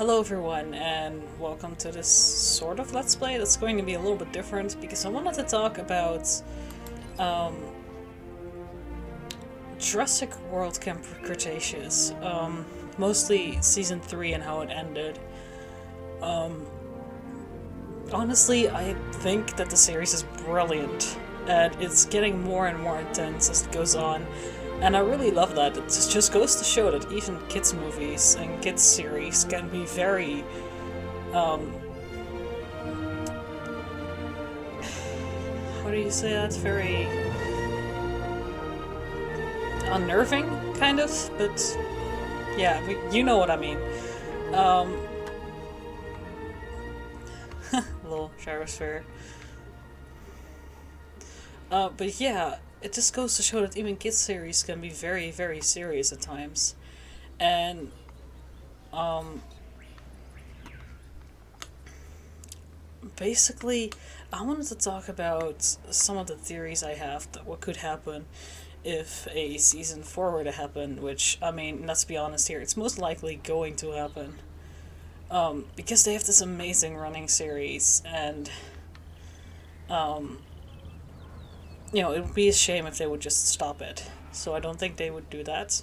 Hello everyone, and welcome to this sort of Let's Play that's going to be a little bit different because I wanted to talk about um, Jurassic World Camp Cretaceous, mostly Season 3 and how it ended. Um, Honestly, I think that the series is brilliant, and it's getting more and more intense as it goes on. And I really love that. It just goes to show that even kids' movies and kids' series can be very, um, how do you say that? Very unnerving, kind of, but yeah, you know what I mean. Um, little gyrosphere. But yeah, it just goes to show that even kids' series can be very, very serious at times. And, um, basically, I wanted to talk about some of the theories I have that what could happen if a season 4 were to happen, which, I mean, let's be honest here, it's most likely going to happen. Because they have this amazing running series, and, um, it would be a shame if they would just stop it. So I don't think they would do that.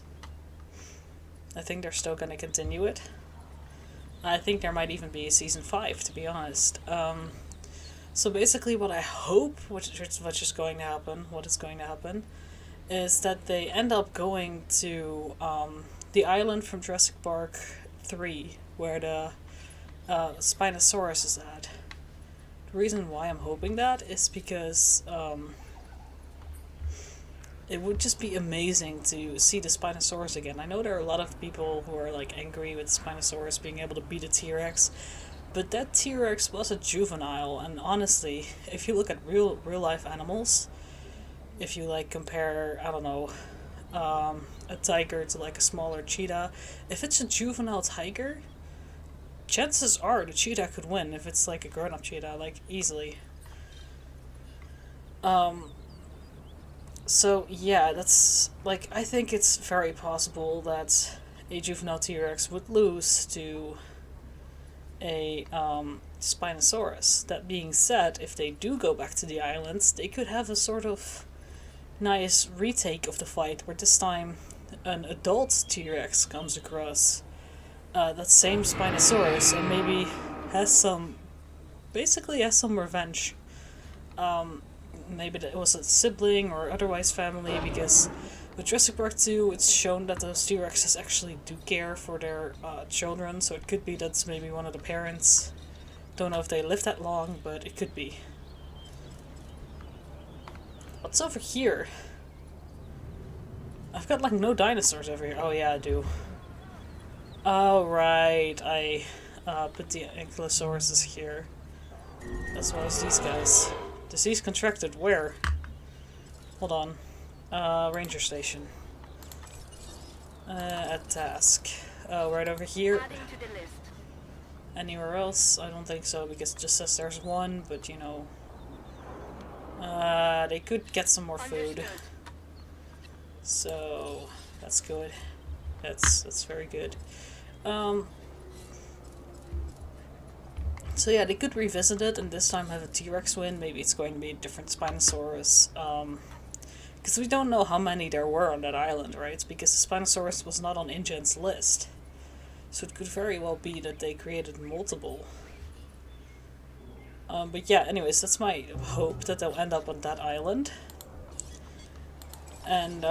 I think they're still going to continue it. I think there might even be a season 5, to be honest. So basically what I hope, which is going to happen, what is going to happen, is that they end up going to the island from Jurassic Park 3, where the Spinosaurus is at. The reason why I'm hoping that is because it would just be amazing to see the Spinosaurus again. I know there are a lot of people who are like angry with Spinosaurus being able to beat a T-Rex, but that T-Rex was a juvenile, and honestly, if you look at real life animals, if you like compare, I don't know, a tiger to like a smaller cheetah, if it's a juvenile tiger, chances are the cheetah could win if it's like a grown-up cheetah, like easily. Um, so yeah, that's like I think it's very possible that a juvenile T-Rex would lose to a Spinosaurus. That being said, if they do go back to the islands, they could have a sort of nice retake of the fight, where this time an adult T-Rex comes across that same Spinosaurus and maybe has some, basically has some revenge. Um, Maybe it was a sibling or otherwise family, because with Jurassic Park 2, it's shown that those T-Rexes actually do care for their children, so it could be that's maybe one of the parents. Don't know if they live that long, but it could be. What's over here? I've got like no dinosaurs over here. Oh yeah, I do. Oh right, I put the Ankylosauruses here, as well as these guys. Disease contracted where? Hold on. Ranger station. A task. Oh, right over here. Anywhere else? I don't think so, because it just says there's one, but you know. They could get some more food. So, that's good. That's very good. So yeah, they could revisit it and this time have a T-Rex win. Maybe it's going to be a different Spinosaurus. Because we don't know how many there were on that island, right? Because the Spinosaurus was not on InGen's list. So it could very well be that they created multiple. But yeah, anyways, that's my hope, that they'll end up on that island. And,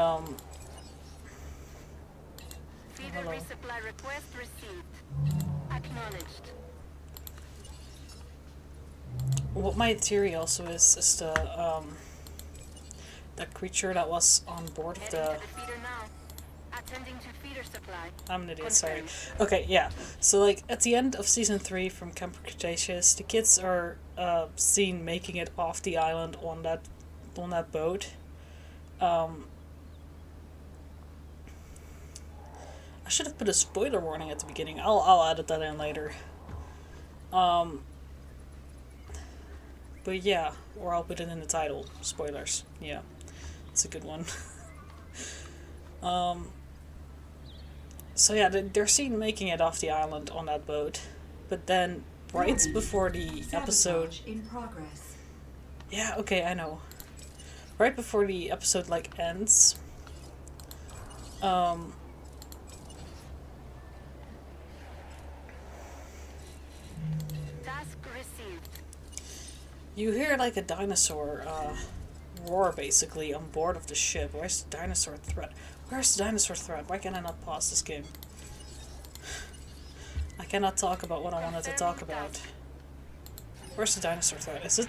Feeder resupply request received. Acknowledged. what my theory also is the, that creature that was on board of the... Attending to feeder supply. I'm an idiot, sorry. Okay, yeah. So, like, at the end of Season 3 from Camp Cretaceous, the kids are seen making it off the island on that boat. I should have put a spoiler warning at the beginning. I'll edit that in later. But yeah, or I'll put it in the title. Spoilers. Yeah, it's a good one. So yeah, they're seen making it off the island on that boat, but then right before the episode, Sabotage in progress. yeah, okay, I know. Right before the episode like ends, um, Task received. you hear like a dinosaur roar basically on board of the ship. Where's the dinosaur threat? Where's the dinosaur threat? Why can I not pause this game? I cannot talk about what I wanted to talk about. Where's the dinosaur threat? Is it?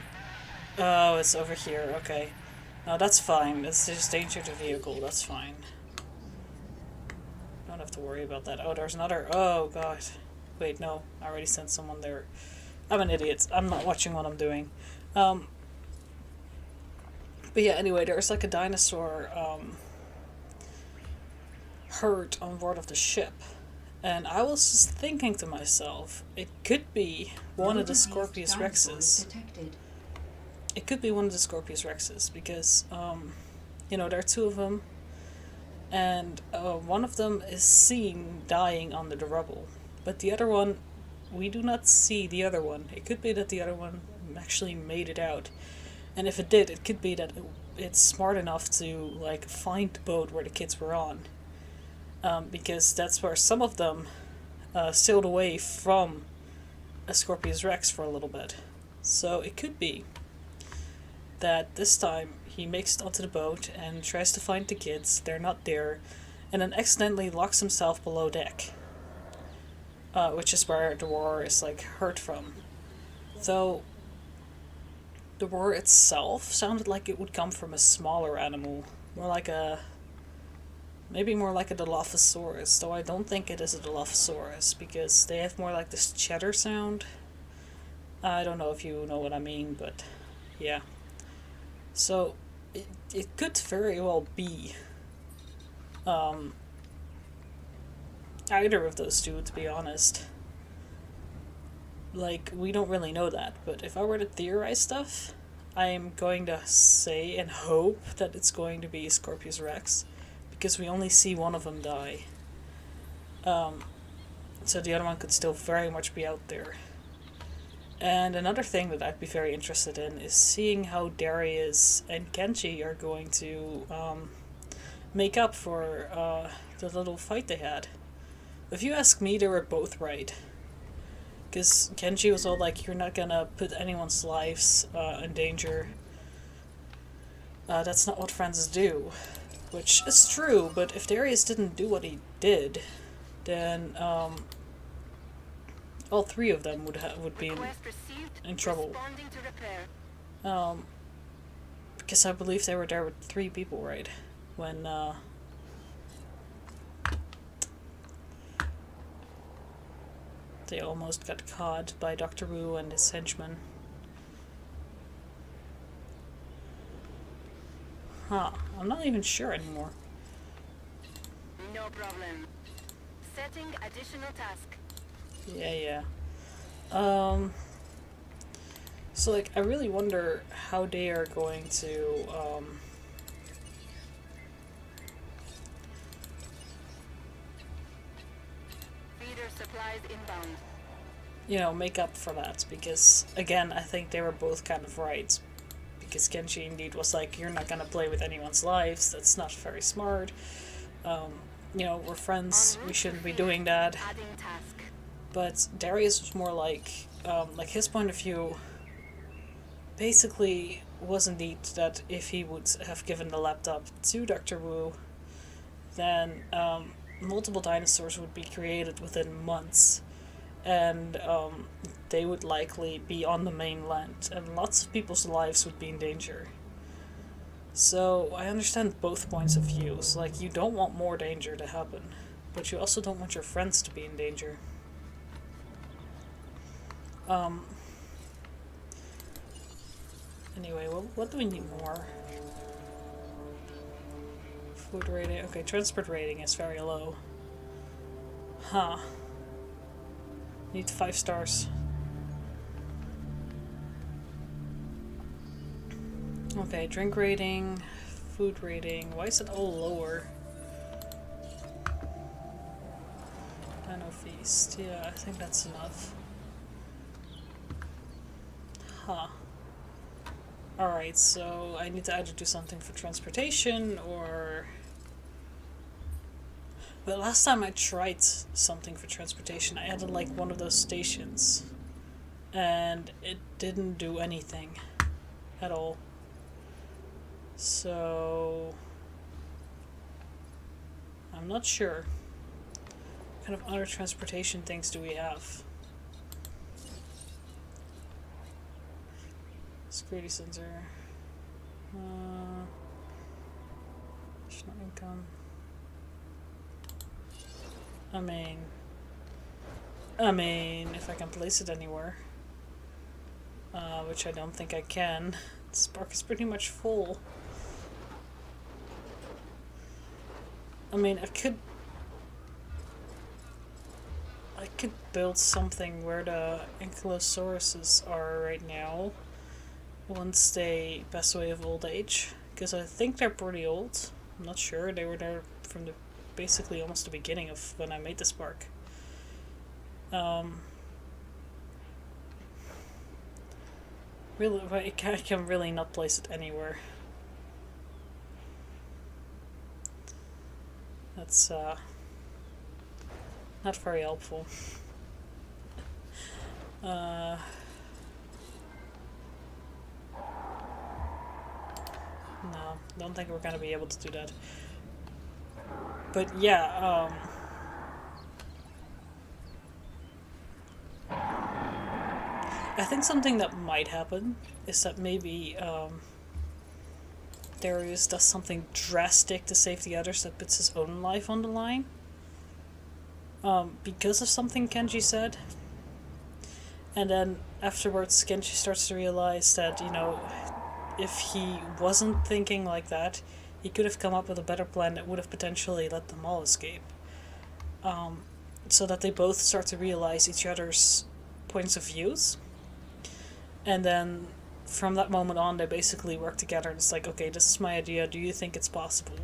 Oh, it's over here. Okay. No, that's fine. It's just danger to vehicle. That's fine. Don't have to worry about that. Oh, there's another. Oh, God. Wait, no. I already sent someone there. I'm an idiot. I'm not watching what I'm doing. But yeah, anyway, there's like a dinosaur herd on board of the ship. And I was just thinking to myself, it could be one of the Scorpius Rexes. Detected. It could be one of the Scorpius Rexes because, you know, there are two of them, and one of them is seen dying under the rubble, but the other one, we do not see the other one. It could be that the other one actually made it out, and if it did, it could be that it's smart enough to like find the boat where the kids were on, because that's where some of them sailed away from a Scorpius Rex for a little bit. So it could be that this time he makes it onto the boat and tries to find the kids. They're not there, and then accidentally locks himself below deck, which is where the roar is like heard from. Though the roar itself sounded like it would come from a smaller animal, maybe more like a Dilophosaurus, though I don't think it is a Dilophosaurus because they have more like this cheddar sound. I don't know if you know what I mean, but yeah. So it could very well be either of those two, to be honest. Like, we don't really know that, but if I were to theorize stuff, I am going to say and hope that it's going to be Scorpius Rex, because we only see one of them die. So the other one could still very much be out there. And another thing that I'd be very interested in is seeing how Darius and Kenji are going to make up for the little fight they had. If you ask me, they were both right. Because Kenji was all like, you're not gonna put anyone's lives in danger. That's not what friends do. Which is true, but if Darius didn't do what he did, then all three of them would be in trouble. Because I believe they were there with 3 people, right? When they almost got caught by Dr. Wu and his henchmen. Huh, I'm not even sure anymore. No problem. Setting additional task. Yeah. So, like, I really wonder how they are going to, Feeder supplies inbound. you know, make up for that, because, again, I think they were both kind of right. Because Kenshi indeed was like, you're not gonna play with anyone's lives, that's not very smart. You know, we're friends, we shouldn't be doing that. Adding task. But Darius was more like his point of view basically was indeed that if he would have given the laptop to Dr. Wu, then multiple dinosaurs would be created within months, and they would likely be on the mainland, and lots of people's lives would be in danger. So I understand both points of view. Like, you don't want more danger to happen, but you also don't want your friends to be in danger. Anyway, what do we need more? Food rating. Okay, transport rating is very low. Huh. Need 5 stars. Okay, drink rating, food rating. Why is it all lower? Feast. Yeah, I think that's enough. Huh. Alright, so I need to either do something for transportation or... But last time I tried something for transportation, I added like one of those stations. And it didn't do anything at all. So... I'm not sure. What kind of other transportation things do we have? Security sensor. Additional income. I mean, if I can place it anywhere. Which I don't think I can. This park is pretty much full. I mean, I could build something where the ankylosauruses are right now. Once they pass away of old age. Because I think they're pretty old. I'm not sure. They were there from the basically almost the beginning of when I made this park. Really, I can really not place it anywhere. That's not very helpful. No, don't think we're gonna be able to do that. But yeah, I think something that might happen is that maybe Darius does something drastic to save the others that puts his own life on the line. Because of something Kenji said. And then afterwards, Kenji starts to realize that, you know, if he wasn't thinking like that, he could have come up with a better plan that would have potentially let them all escape. So that they both start to realize each other's points of views. And then from that moment on, they basically work together. It's like, okay, this is my idea. Do you think it's possible?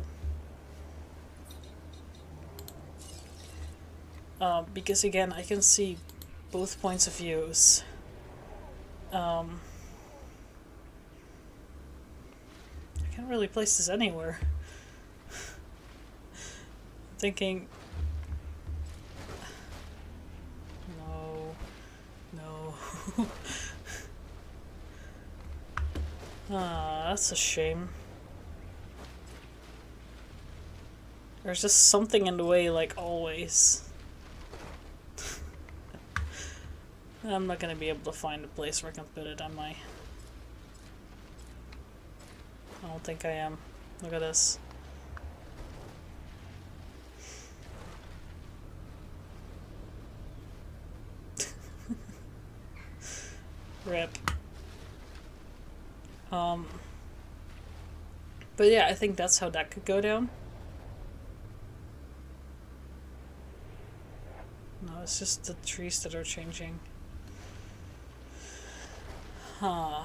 Because again, I can see both points of views. I can't really place this anywhere. Thinking... No. That's a shame. There's just something in the way, like always. I'm not gonna be able to find a place where I can put it, am I? I don't think I am. Look at this. Rip. But yeah, I think that's how that could go down. No, it's just the trees that are changing. Huh.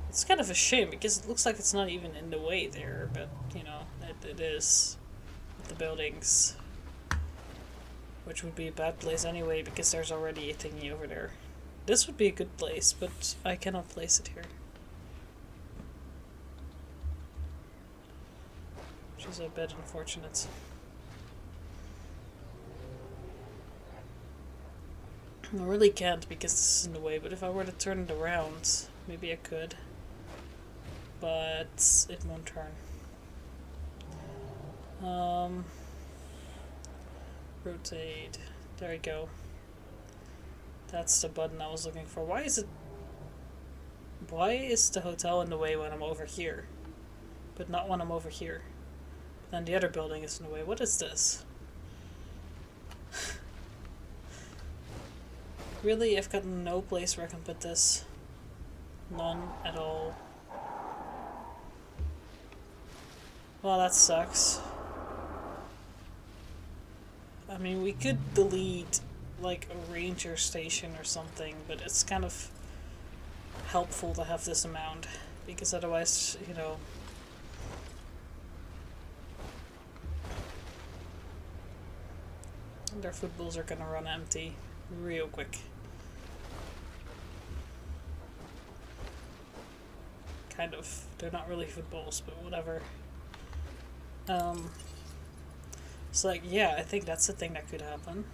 It's kind of a shame because it looks like it's not even in the way there, but you know, it is with the buildings. Which would be a bad place anyway because there's already a thingy over there. This would be a good place, but I cannot place it here. Which is a bit unfortunate. I really can't because this is in the way, but if I were to turn it around, maybe I could. But it won't turn. Rotate. There we go. That's the button I was looking for. Why is the hotel in the way when I'm over here? But not when I'm over here. Then the other building is in the way. What is this? Really? I've got no place where I can put this. None at all. Well, that sucks. I mean, we could delete, like, a ranger station or something, but it's kind of helpful to have this amount. Because otherwise, you know... Their footballs are gonna run empty real quick. Kind of. They're not really footballs, but whatever. It's like, yeah, I think that's the thing that could happen.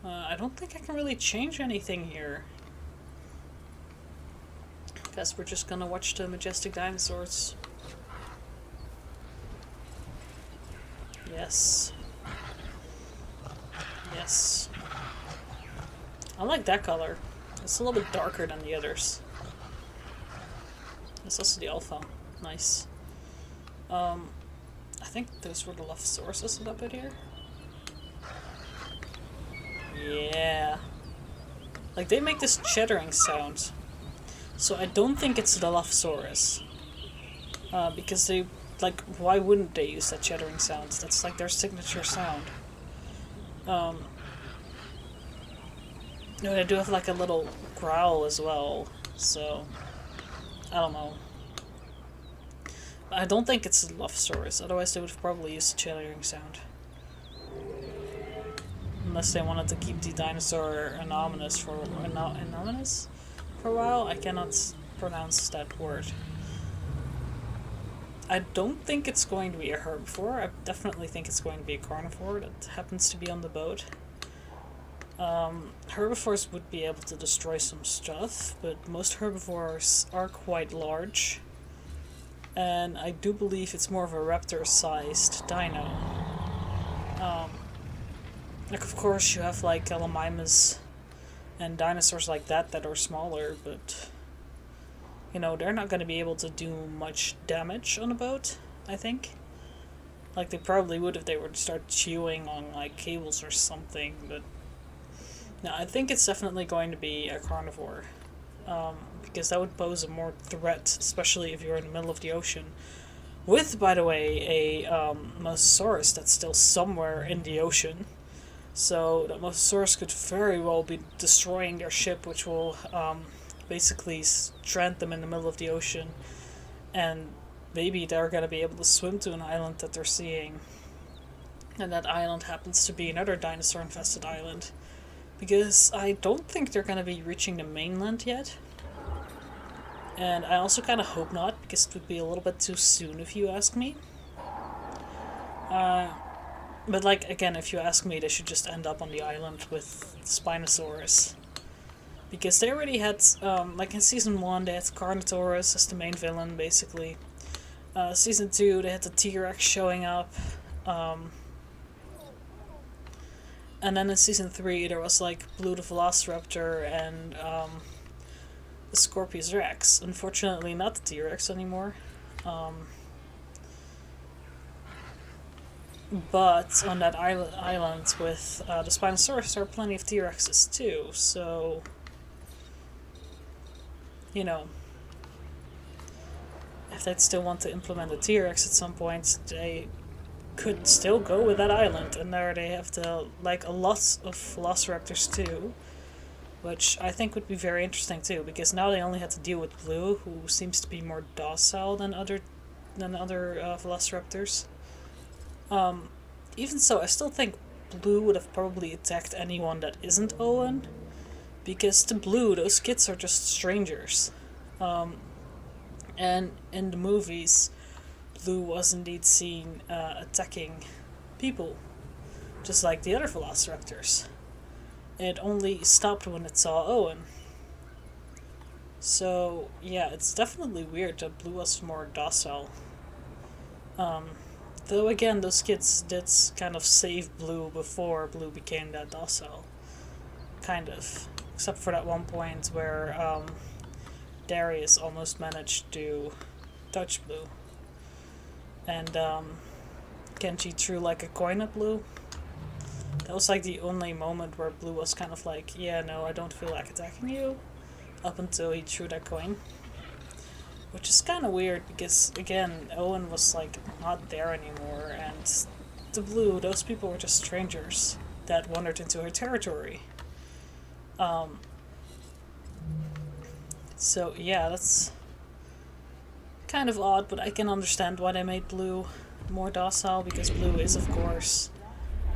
I don't think I can really change anything here. Guess we're just gonna watch the majestic dinosaurs. Yes. Yes. I like that color. It's a little bit darker than the others. It's also the alpha. Nice. I think those were the Lophosaurus up in here. Yeah. Like, they make this chattering sound. So I don't think it's the Lophosaurus. Because they, like, why wouldn't they use that chattering sound? That's like their signature sound. No, they do have like a little growl as well, so I don't know. I don't think it's the Lophosaurus, otherwise they would have probably used the chattering sound. Unless they wanted to keep the dinosaur anonymous for a while. I cannot pronounce that word. I don't think it's going to be a herbivore. I definitely think it's going to be a carnivore that happens to be on the boat. Herbivores would be able to destroy some stuff, but most herbivores are quite large. And I do believe it's more of a raptor-sized dino. Like, of course, you have like Gallimimus and dinosaurs like that are smaller, but you know, they're not going to be able to do much damage on a boat, I think. Like, they probably would if they were to start chewing on like cables or something, but no, I think it's definitely going to be a carnivore. Because that would pose a more threat, especially if you're in the middle of the ocean. With, by the way, a Mosasaurus that's still somewhere in the ocean. So that Mosasaurus could very well be destroying their ship, which will basically strand them in the middle of the ocean. And maybe they're going to be able to swim to an island that they're seeing. And that island happens to be another dinosaur-infested island. Because I don't think they're going to be reaching the mainland yet. And I also kind of hope not, because it would be a little bit too soon if you ask me. But like, again, if you ask me, they should just end up on the island with Spinosaurus. Because they already had, like in Season 1, they had Carnotaurus as the main villain, basically. Season 2, they had the T-Rex showing up. And then in Season 3, there was like Blue the Velociraptor and the Scorpius Rex. Unfortunately, not the T-Rex anymore. But on that island with the Spinosaurus, there are plenty of T-Rexes too, so you know, if they'd still want to implement a T-Rex at some point, they could still go with that island, and there they have the, like, a lot of Velociraptors too, which I think would be very interesting too, because now they only have to deal with Blue, who seems to be more docile than other Velociraptors. Even so, I still think Blue would have probably attacked anyone that isn't Owen, because to Blue, those kids are just strangers. And in the movies, Blue was indeed seen attacking people, just like the other Velociraptors. It only stopped when it saw Owen. So, yeah, it's definitely weird that Blue was more docile. Though, again, those kids did kind of save Blue before Blue became that docile. Kind of. Except for that one point where Darius almost managed to touch Blue. And Kenji threw like a coin at Blue. That was like the only moment where Blue was kind of like, yeah, no, I don't feel like attacking you. Up until he threw that coin. Which is kind of weird because, again, Owen was like not there anymore. And to Blue, those people were just strangers that wandered into her territory. So yeah, that's kind of odd, but I can understand why they made Blue more docile, because Blue is, of course,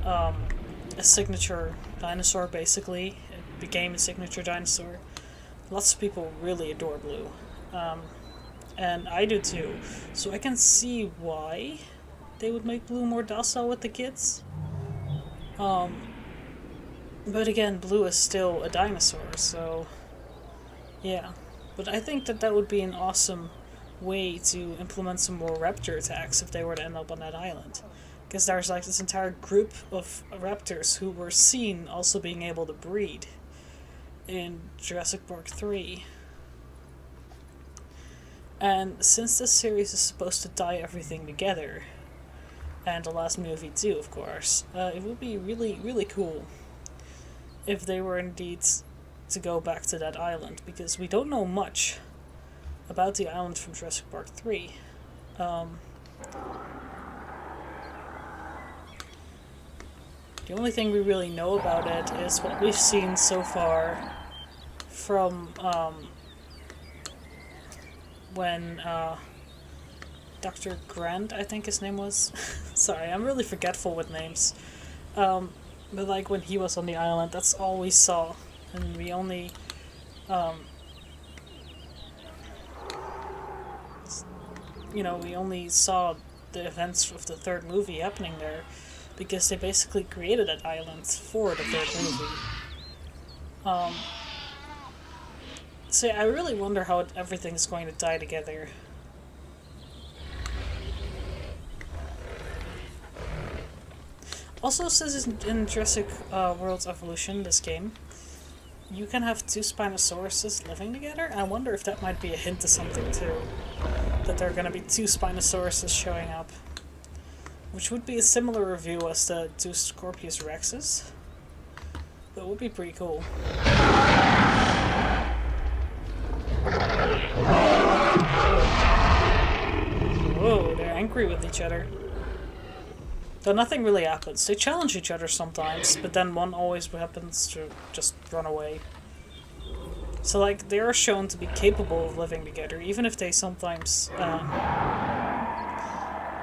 a signature dinosaur, basically. It became a signature dinosaur. Lots of people really adore Blue. And I do too. So I can see why they would make Blue more docile with the kids. But again, Blue is still a dinosaur, so yeah. But I think that that would be an awesome way to implement some more raptor attacks if they were to end up on that island. Because there's like this entire group of raptors who were seen also being able to breed in Jurassic Park 3. And since this series is supposed to tie everything together, and the last movie too, of course, it would be really, really cool if they were indeed to go back to that island, because we don't know much about the island from Jurassic Park 3. The only thing we really know about it is what we've seen so far from when Dr. Grant, I think his name was. Sorry, I'm really forgetful with names. But like when he was on the island, that's all we saw. And we only we only saw the events of the third movie happening there, because they basically created that island for the third movie. So I really wonder how everything's going to tie together. Also, since in Jurassic World's Evolution, this game, you can have two Spinosauruses living together. I wonder if that might be a hint to something too. That there are going to be two Spinosauruses showing up. Which would be a similar review as the two Scorpius Rexes. That would be pretty cool. Whoa, they're angry with each other. Though nothing really happens. They challenge each other sometimes, but then one always happens to just run away. So, like, they are shown to be capable of living together, even if they sometimes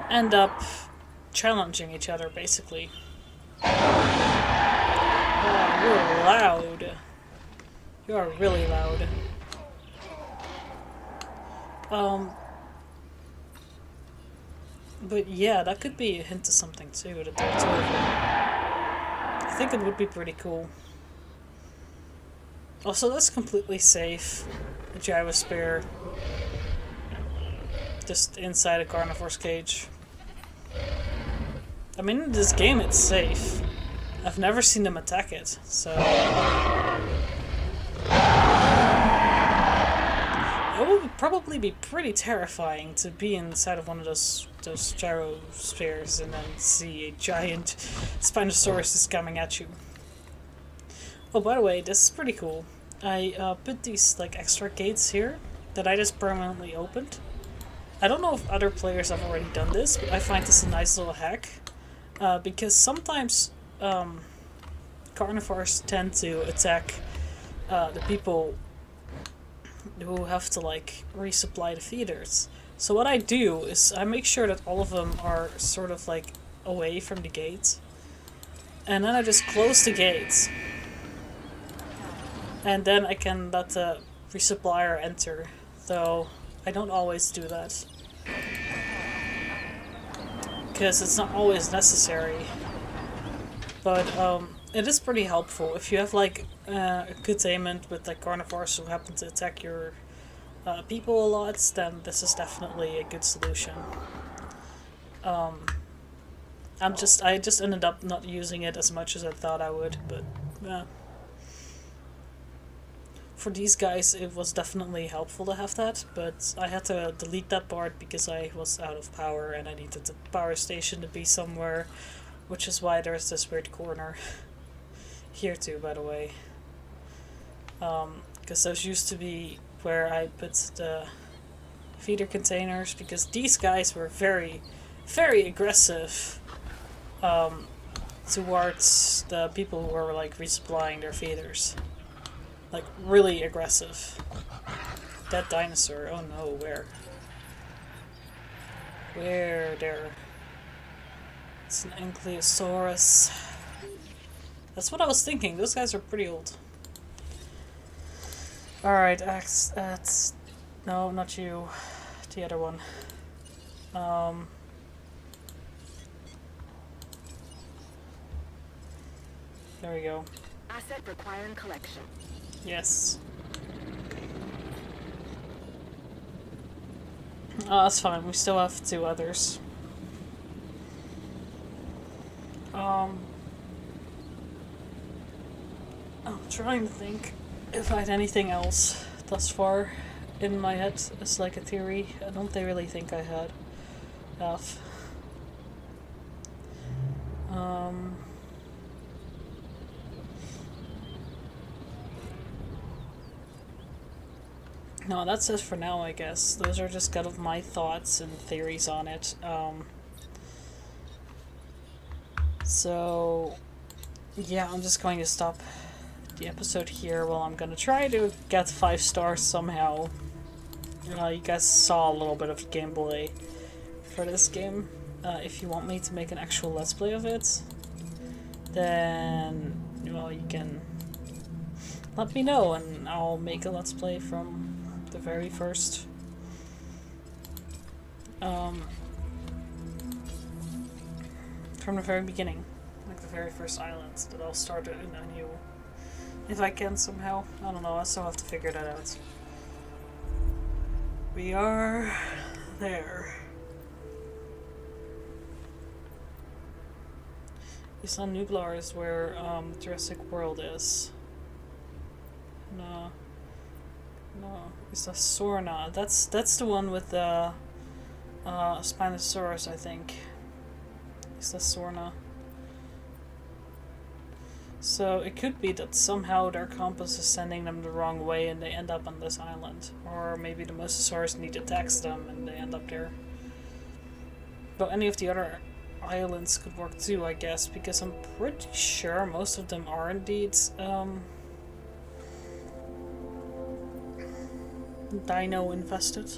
end up challenging each other, basically. Oh, you're loud. You are really loud. But yeah, that could be a hint to something too, that there are two of them. I think it would be pretty cool. Also, that's completely safe. A gyrosphere. Just inside a carnivore's cage. I mean, in this game it's safe. I've never seen them attack it, so... It would probably be pretty terrifying to be inside of one of those gyrospheres and then see a giant Spinosaurus is coming at you. Oh, by the way, this is pretty cool. I put these like extra gates here that I just permanently opened. I don't know if other players have already done this, but I find this a nice little hack. Because sometimes carnivores tend to attack the people who have to like resupply the feeders. So what I do is I make sure that all of them are sort of like away from the gate, and then I just close the gates, and then I can let the resupplier enter, though I don't always do that because it's not always necessary, but it is pretty helpful if you have like a containment with like carnivores who happen to attack your people a lot. Then this is definitely a good solution. I just ended up not using it as much as I thought I would, but for these guys it was definitely helpful to have that, but I had to delete that part because I was out of power and I needed the power station to be somewhere, which is why there's this weird corner here too, by the way. Because those used to be where I put the feeder containers, because these guys were very, very aggressive towards the people who were like resupplying their feeders. Like really aggressive. That dinosaur, oh no, where? Where there? It's an Ankylosaurus. That's what I was thinking. Those guys are pretty old. Alright, no, not you. The other one. There we go. Asset requiring collection. Yes. Oh, that's fine. We still have 2 others. I'm trying to think if I had anything else thus far in my head as like a theory. I don't really think I had. No, that's it for now, I guess. Those are just kind of my thoughts and theories on it. So, yeah, I'm just going to stop the episode here. Well, I'm gonna try to get 5 stars somehow. You guys saw a little bit of gameplay for this game. If you want me to make an actual Let's Play of it, then, well, you can let me know and I'll make a Let's Play from the very first from the very beginning, like the very first island that I'll start in a new, if I can somehow. I don't know, I still have to figure that out. We are there. Isla Nublar is where Jurassic World is. No, Isla Sorna. That's the one with the Spinosaurus, I think. Isla Sorna. So it could be that somehow their compass is sending them the wrong way and they end up on this island. Or maybe the Mosasaurus need to tax them and they end up there. But any of the other islands could work too, I guess, because I'm pretty sure most of them are indeed dino infested,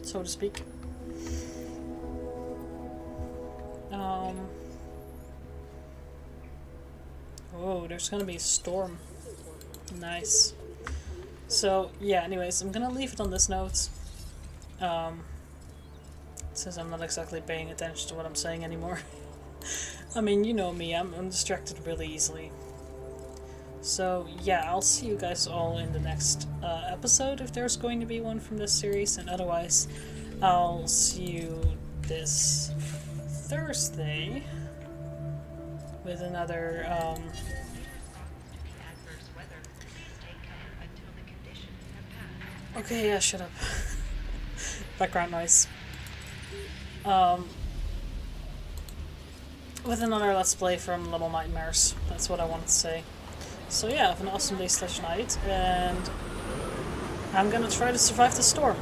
so to speak. Oh, there's gonna be a storm. Nice. So, yeah, anyways, I'm gonna leave it on this note. Since I'm not exactly paying attention to what I'm saying anymore. I mean, you know me, I'm distracted really easily. So, yeah, I'll see you guys all in the next episode, if there's going to be one from this series, and otherwise, I'll see you this Thursday with another, Okay, yeah, shut up. Background noise. With another Let's Play from Little Nightmares. That's what I wanted to say. So yeah, have an awesome day / night, and I'm gonna try to survive the storm.